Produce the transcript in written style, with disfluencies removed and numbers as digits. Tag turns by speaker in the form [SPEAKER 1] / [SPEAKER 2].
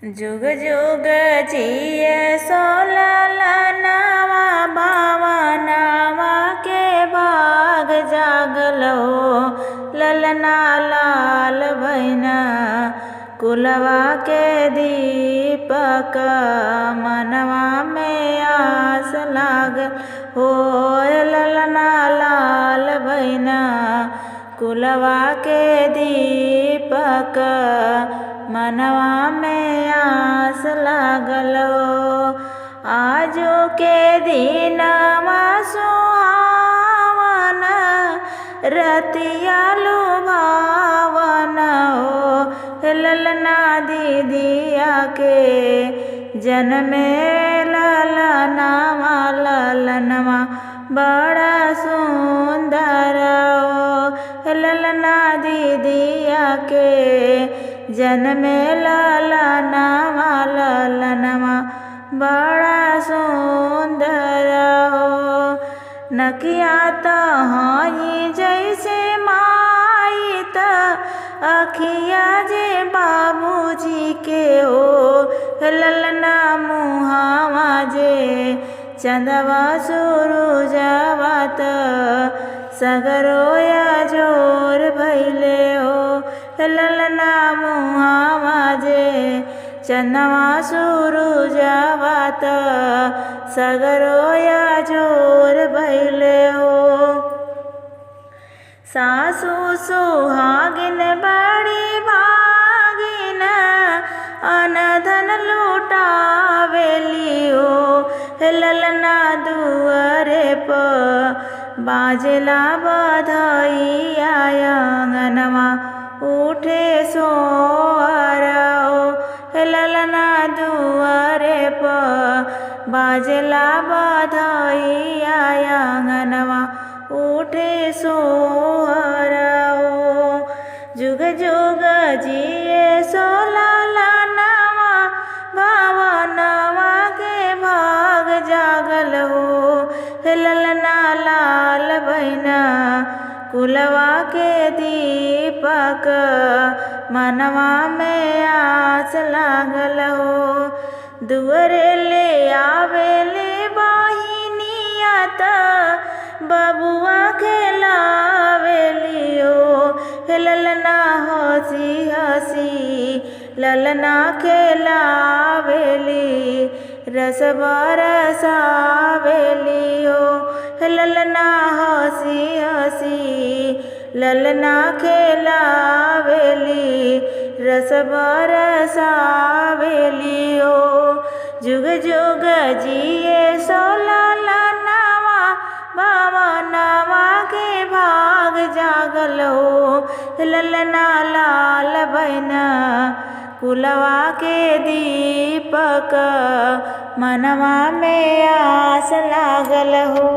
[SPEAKER 1] जुग जुग जिए सोललनवा भावनवा के भाग जागल हो। ललना लाल भैना कुलवा के दीपक मनवा में आस लागल हो। ललना लाल भैना कुलवा के दीपक मनवा में आस लागल हो। आजो के दिनवा सुहावन रतिया लुभावन हो। ललना दीदिया के जन्मे ललनवा ललनवा बड़ा सुंदर हो। ललना दीदिया के जन्मे ललनवा ललनवा बड़ा सुंदर हो। नकिया तहाई जैसे माई त अखिया जे बाबूजी के हो। ललना मुहावा जे चंदवा सूरजवा त सगरोया जोर भैले हो। ललना मुहावा जे चंदवा सूरजवा त सगरोया जोर भैले हो। सासू सुहागिन बड़ी भागिन अनधन लुटावेली हो। ललना दुआरे पर बाजला बधाइया आंगनवा उठे सोहर हो। ललना दुआरे पर बाजला बधाइया आंगनवा उठे सोहर हो। जुग जुग जिए सोललनवा भावनवा के भाग जागल हो। ललना लाल भैना कुलवा के दीपक मनवा में आस लागल हो। दुअरे ले आवेले बहिनिया त बबुआ खेलावेली हो। ललना हंसी हंसी ललना खेलावेली रस बरसावेली हो। ललना हंसी हंसी ललना खेलावेली रस बरसावेली हो। जुग जुग जिए सोललनवा भावनवा के भाग जागल हो। ललना लाल भैना कुलवा के दीपक मनवा में आस लागल हो।